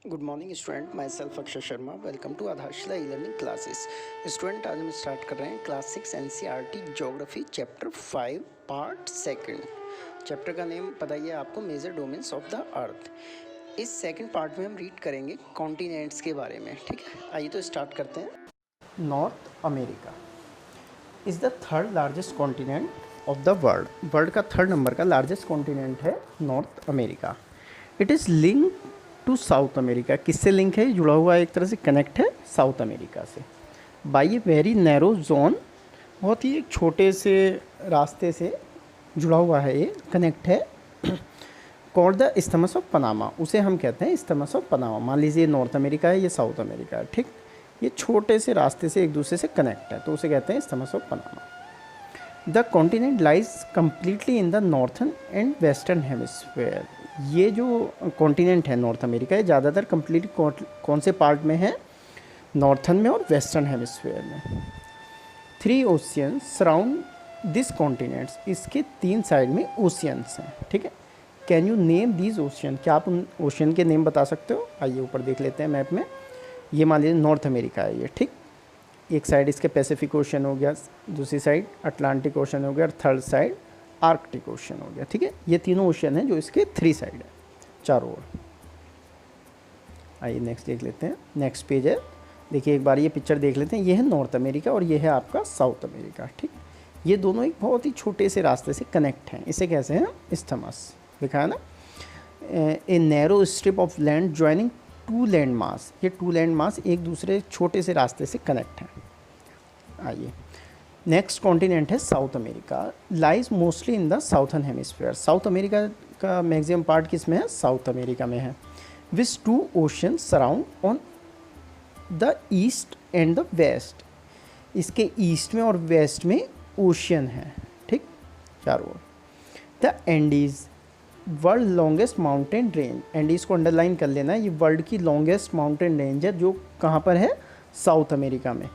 Good morning student, myself Akshay Sharma. Welcome to Aadharshila e learning classes. Student, आज हम start कर रहे हैं class 6 NCERT geography chapter 5 part second. Chapter का name पता ही है आपको, major domains of the earth. इस सेकंड पार्ट में हम रीड करेंगे कॉन्टिनेंट्स के बारे में। ठीक है, आइए तो स्टार्ट करते हैं। North America is the third largest continent of the world. World का थर्ड नंबर का लार्जेस्ट कॉन्टिनेंट है North America. It is link to South America. किससे लिंक है? जुड़ा हुआ है, एक तरह से कनेक्ट है साउथ अमेरिका से by a very narrow zone. बहुत ही एक छोटे से रास्ते से जुड़ा हुआ है, ये कनेक्ट है। Called the isthmus of Panama, उसे हम कहते हैं इस्थमस ऑफ पनामा। मान लीजिए नॉर्थ अमेरिका है, ये साउथ अमेरिका है, ठीक। ये छोटे से रास्ते से एक दूसरे से कनेक्ट है, तो उसे कहते हैं isthmus of Panama. The continent lies completely in the northern and western hemisphere. ये जो कॉन्टिनेंट है नॉर्थ अमेरिका, ये ज़्यादातर कम्प्लीट कौन से पार्ट में है? नॉर्थन में और वेस्टर्न हेमिस्फीयर में। 3 ओशियन सराउंड दिस कॉन्टिनेंट्स। इसके 3 साइड में ओशियंस हैं, ठीक है। Can you name these ocean? क्या आप उन ओशियन के नेम बता सकते हो? आइए ऊपर देख लेते हैं मैप में। ये मान लीजिए नॉर्थ अमेरिका है ये, ठीक। एक साइड इसके पैसिफिक ओशन हो गया, दूसरी साइड अटलांटिक ओशन हो गया, और थर्ड साइड आर्कटिक ओशन हो गया, ठीक है। ये तीनों ओशन हैं जो इसके 3 साइड है, चारों ओर। आइए नेक्स्ट देख लेते हैं। नेक्स्ट पेज है, देखिए एक बार ये पिक्चर देख लेते हैं। ये है नॉर्थ अमेरिका और ये है आपका साउथ अमेरिका, ठीक। ये दोनों एक बहुत ही छोटे से रास्ते से कनेक्ट हैं। इसे कैसे हैं? इस्थमस लिखा है ना। A narrow strip of land joining 2 land mass. ये 2 लैंड मास एक दूसरे छोटे से रास्ते से कनेक्ट हैं। आइए नेक्स्ट कॉन्टिनेंट है South America. Lies mostly in the southern hemisphere. South America का मैक्सिमम पार्ट किस में है? साउथ अमेरिका में है। Which 2 ocean surround on the east and the west. इसके ईस्ट में और वेस्ट में ओशियन है, ठीक, चारों ओर। The Andes world longest mountain range. Andes को अंडरलाइन कर लेना, ये वर्ल्ड की लॉन्गेस्ट माउंटेन रेंज है, जो कहाँ पर है? साउथ अमेरिका में।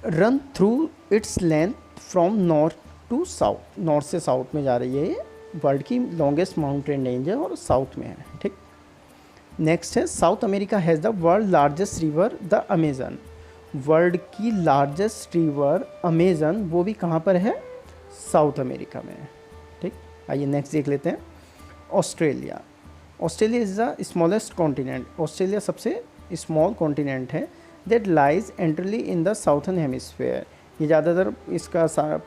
Run through its length from north to south. North से साउथ में जा रही है, ये वर्ल्ड की लॉन्गेस्ट माउंटेन रेंज है और साउथ में है, ठीक। नेक्स्ट है South America has the world largest river the Amazon. World की लार्जेस्ट रिवर अमेजन, वो भी कहाँ पर है? साउथ अमेरिका में है, ठीक। आइए नेक्स्ट देख लेते हैं। Australia. Australia is the smallest continent. Australia सबसे स्मॉल कॉन्टिनेंट है। That lies entirely in the southern hemisphere. ये ज़्यादातर इसका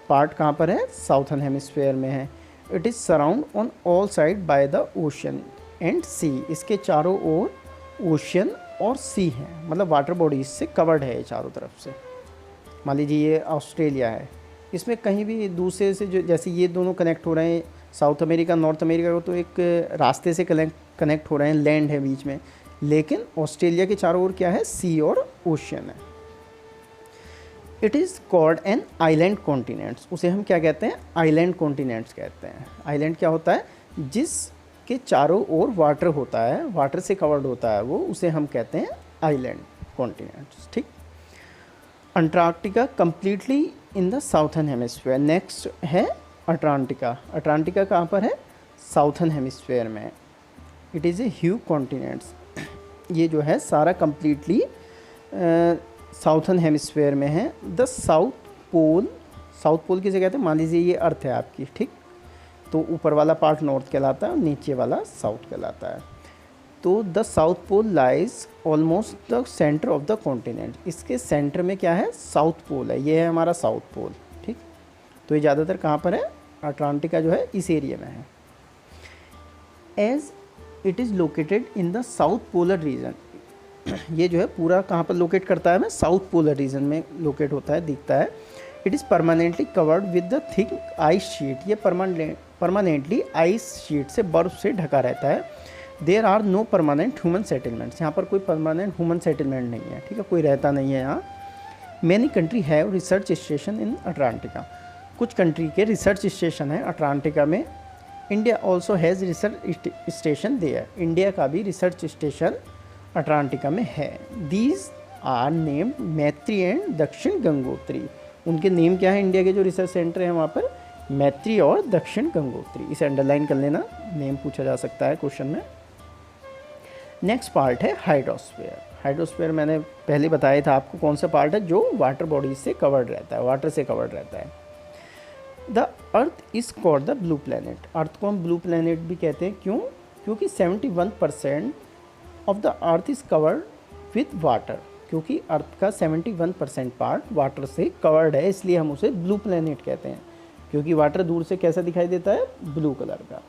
पार्ट कहाँ पर है? साउथर्न हेमिस्फीयर में है। It is surround on all side by the ocean and sea. इसके चारों ओर ओशन और सी हैं, मतलब वाटर बॉडीज से कवर्ड है ये चारों तरफ से। मान लीजिए ये ऑस्ट्रेलिया है, इसमें कहीं भी दूसरे से जो, जैसे ये दोनों कनेक्ट हो रहे हैं साउथ अमेरिका नॉर्थ अमेरिका को, तो एक रास्ते से कनेक्ट हो रहे हैं, लैंड है बीच में। लेकिन ऑस्ट्रेलिया के चारों ओर क्या है? सी और ओशियन है। It is called an island continents. उसे हम क्या कहते हैं? आइलैंड कॉन्टिनेंट्स कहते हैं। आइलैंड क्या होता है? जिसके चारों ओर वाटर होता है, वाटर से कवर्ड होता है वो, उसे हम कहते हैं आइलैंड कॉन्टिनेंट्स, ठीक। Antarctica completely in the southern hemisphere. Next है अटलांटिका। अटलांटिका कहाँ पर है? साउथर्न हेमिस्फीयर में। It is a huge continents. ये जो है सारा कम्प्लीटली साउथर्न हेमिस्फीयर में है। The south pole. South pole किसे कहते हैं? मान लीजिए ये अर्थ है आपकी, ठीक। तो ऊपर वाला पार्ट नॉर्थ कहलाता है और नीचे वाला साउथ कहलाता है। तो the south pole lies almost the centre of the continent. इसके सेंटर में क्या है? साउथ पोल है। ये है हमारा साउथ पोल, ठीक। तो ये ज़्यादातर कहाँ पर है? अटलांटिका जो है इस एरिया में है। As it is located in the south polar region. ये जो है पूरा कहाँ पर लोकेट करता है? हमें साउथ पोलर रीजन में लोकेट होता है, दिखता है। It is permanently covered with the thick ice sheet. ये परमानेंटली आइस शीट से, बर्फ से ढका रहता है। There are no permanent human settlements. यहाँ पर कोई परमानेंट ह्यूमन सेटलमेंट नहीं है, ठीक है, कोई रहता नहीं है यहाँ। Many country have research station in Antarctica. कुछ कंट्री के रिसर्च स्टेशन है अटलांटिका में। India also has research station there. India का भी रिसर्च स्टेशन अटलांटिका में है। These are named Maitri and Dakshin Gangotri. उनके नेम क्या है? इंडिया के जो रिसर्च सेंटर हैं वहाँ पर मैत्री और दक्षिण गंगोत्री। इसे अंडरलाइन कर लेना, नेम पूछा जा सकता है क्वेश्चन में। नेक्स्ट पार्ट है हाइड्रोस्फीयर। हाइड्रोस्फीयर मैंने पहले बताया था आपको कौन सा पार्ट है, जो वाटर बॉडी से कवर्ड रहता है, वाटर से कवर्ड रहता है। The earth is called the blue planet. Earth को हम ब्लू प्लैनेट भी कहते हैं, क्यों? क्योंकि 71% of the earth is covered with water, क्योंकि अर्थ का 71% पार्ट वाटर से कवर्ड है, इसलिए हम उसे ब्लू प्लैनेट कहते हैं, क्योंकि वाटर दूर से कैसा दिखाई देता है, ब्लू कलर का।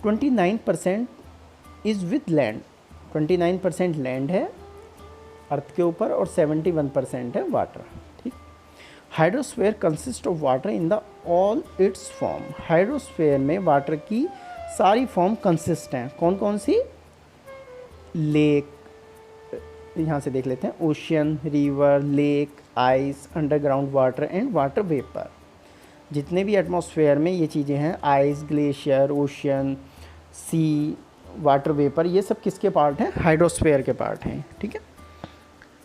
29% इज़ विथ लैंड, 29% लैंड है अर्थ के ऊपर और 71% है वाटर। ठीक। Hydrosphere consist of water in the all it's form. Hydrosphere में वाटर की सारी फॉर्म कंसिस्ट हैं। कौन कौन सी? लेक, यहाँ से देख लेते हैं, ocean, river, lake, ice, underground water and water vapour. जितने भी एटमॉस्फेयर में ये चीज़ें हैं, आइस, ग्लेशियर, ओशियन, सी, वाटर वेपर, ये सब किसके पार्ट हैं? हाइड्रोस्फीयर के पार्ट हैं। ठीक है।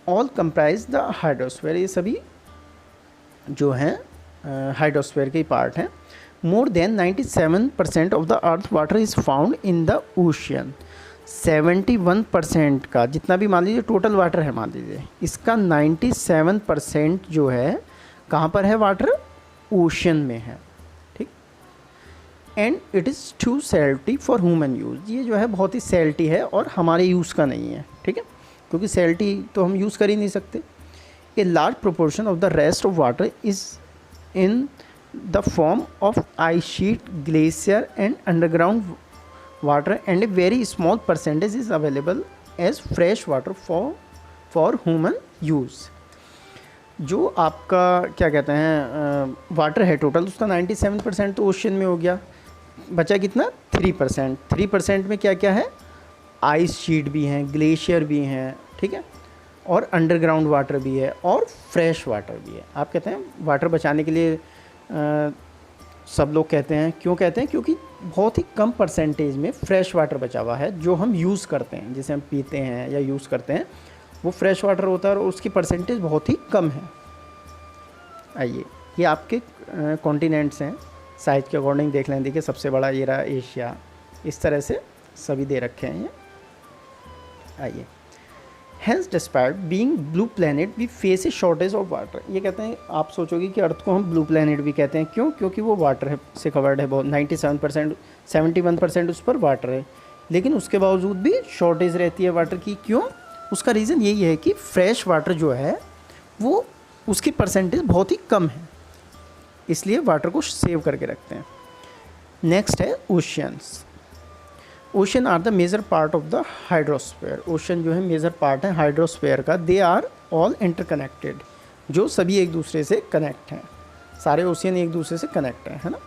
ऑल कंप्राइज द हाइड्रोस्फीयर, ये सभी जो हैं हाइड्रोस्फीयर के पार्ट हैं। More than 97% of the earth water is found in the ocean. 71% का जितना भी मान लीजिए टोटल वाटर है, मान लीजिए इसका 97% जो है कहाँ पर है? वाटर ओशन में है। ठीक। And it is too salty for human use. ये जो है बहुत ही सैल्टी है और हमारे यूज़ का नहीं है। ठीक है, क्योंकि सैल्टी तो हम यूज़ कर ही नहीं सकते। A large proportion of the rest of water is in the form of ice sheet, glacier and underground water and a very small percentage is available as fresh water for human use. जो आपका क्या कहते हैं water है total, उसका 97% तो ocean में हो गया, बचा कितना? 3%। 3% में क्या क्या है? आइस शीट भी हैं, ग्लेशियर भी हैं, ठीक है, और अंडरग्राउंड वाटर भी है और फ्रेश वाटर भी है। आप कहते हैं वाटर बचाने के लिए सब लोग कहते हैं, क्यों कहते हैं? क्योंकि बहुत ही कम परसेंटेज में फ्रेश वाटर बचा हुआ है जो हम यूज़ करते हैं, जिसे हम पीते हैं या यूज़ करते हैं, वो फ्रेश वाटर होता है और उसकी परसेंटेज बहुत ही कम है। आइए, ये आपके कॉन्टिनेंट्स हैं, साइज के अकॉर्डिंग देख लें। देखिए सबसे बड़ा ये रहा एशिया, इस तरह से सभी दे रखे हैं ये। आइए, hence despite being blue planet we face a shortage of water. ये कहते हैं, आप सोचोगे कि अर्थ को हम ब्लू प्लैनेट भी कहते हैं, क्यों? क्योंकि वो वाटर से कवर्ड है बहुत, 97%, 71% उस पर वाटर है, लेकिन उसके बावजूद भी शॉर्टेज रहती है वाटर की। क्यों? उसका रीज़न यही है कि फ्रेश वाटर जो है वो उसकी परसेंटेज बहुत ही कम है, इसलिए वाटर को सेव करके रखते हैं। नेक्स्ट है oceans. Ocean are the major part of the hydrosphere. Ocean जो है मेजर पार्ट है हाइड्रोस्फीयर का। दे आर ऑल इंटरकनेक्टेड, जो सभी एक दूसरे से कनेक्ट हैं, सारे ओशियन एक दूसरे से कनेक्ट हैं, है ना।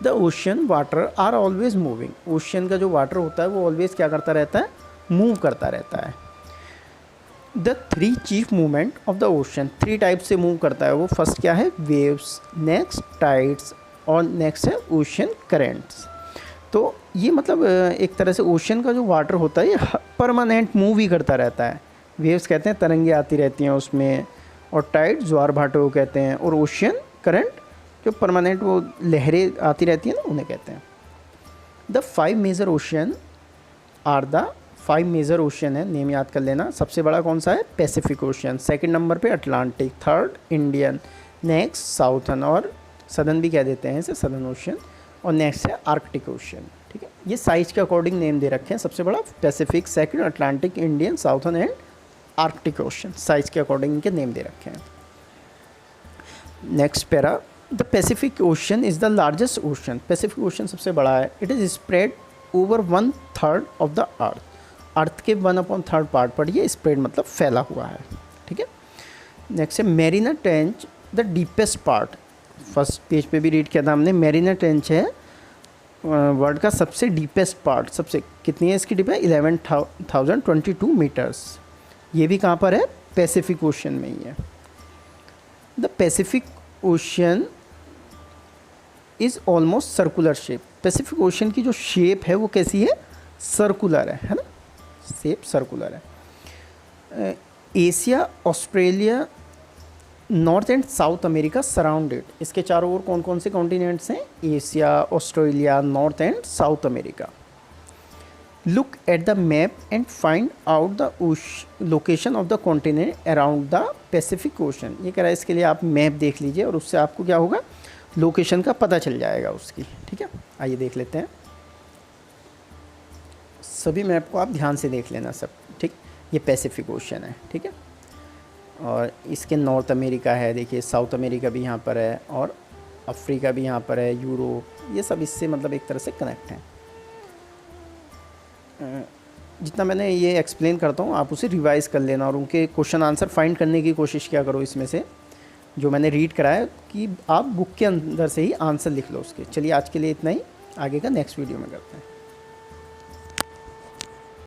The ocean water are always moving. Ocean का जो वाटर होता है वो ऑलवेज क्या करता रहता है? मूव करता रहता है। The 3 chief movement of the ocean, 3 type से मूव करता है वो। फर्स्ट क्या है? वेव्स, नेक्स्ट टाइड्स और नेक्स्ट है ओशन करेंट्स। तो ये मतलब एक तरह से ओशन का जो वाटर होता है ये परमानेंट मूव ही करता रहता है। वेव्स कहते हैं तरंगे आती रहती हैं उसमें, और टाइड ज्वार भाटे को कहते हैं, और ओशियन करंट जो परमानेंट वो लहरें आती रहती हैं ना, उन्हें कहते हैं। The 5 major ocean are the 5 major ocean है, नेम याद कर लेना। सबसे बड़ा कौन सा है? Pacific ocean. सेकंड नंबर पे Atlantic, third Indian, next southern और सदर्न भी कह देते हैं इसे, सदर्न ओशियन, और नेक्स्ट है आर्कटिक ओशियन। ठीक है, ये साइज के अकॉर्डिंग नेम दे रखे हैं। सबसे बड़ा Pacific, second Atlantic, Indian, southern and Arctic ocean, size के अकॉर्डिंग इनके नेम दे रखे हैं। Next para, the Pacific ocean is the largest ocean. Pacific ocean सबसे बड़ा है। It is spread over 1/3 of the earth. Earth के 1/3 पार्ट पर ये स्प्रेड मतलब फैला हुआ है। ठीक है। नेक्स्ट है Mariana trench, the deepest part. First page पे भी रीड किया था हमने। मैरीना ट्रेंच है वर्ल्ड का सबसे डीपेस्ट पार्ट। सबसे कितनी है इसकी डीप है? 11,022 मीटर्स। ये भी कहाँ पर है? पैसिफिक ओशियन में ही है। The Pacific ocean is almost circular shape. Pacific ocean की जो शेप है वो कैसी है? सर्कुलर है ना, शेप सर्कुलर है। Asia, Australia, north and south America surrounded. इसके चारों ओर कौन कौन से कॉन्टिनेंट्स हैं? Asia, Australia, north and south America. Look at the map and find out the location of the continent around the Pacific ocean. ये कह रहा है इसके लिए आप मैप देख लीजिए और उससे आपको क्या होगा, लोकेशन का पता चल जाएगा उसकी। ठीक है, आइए देख लेते हैं। सभी मैप को आप ध्यान से देख लेना सब। ठीक, ये पैसिफिक ओशन है। ठीक है, और इसके नॉर्थ अमेरिका है, देखिए साउथ अमेरिका भी यहाँ पर है और अफ्रीका भी यहाँ पर है, यूरोप, ये सब इससे मतलब एक तरह से कनेक्ट हैं। जितना मैंने ये एक्सप्लेन करता हूँ आप उसे रिवाइज़ कर लेना और उनके क्वेश्चन आंसर फाइंड करने की कोशिश क्या करो इसमें से जो मैंने रीड कराया, कि आप बुक के अंदर से ही आंसर लिख लो उसके। चलिए आज के लिए इतना ही, आगे का नेक्स्ट वीडियो में करते हैं।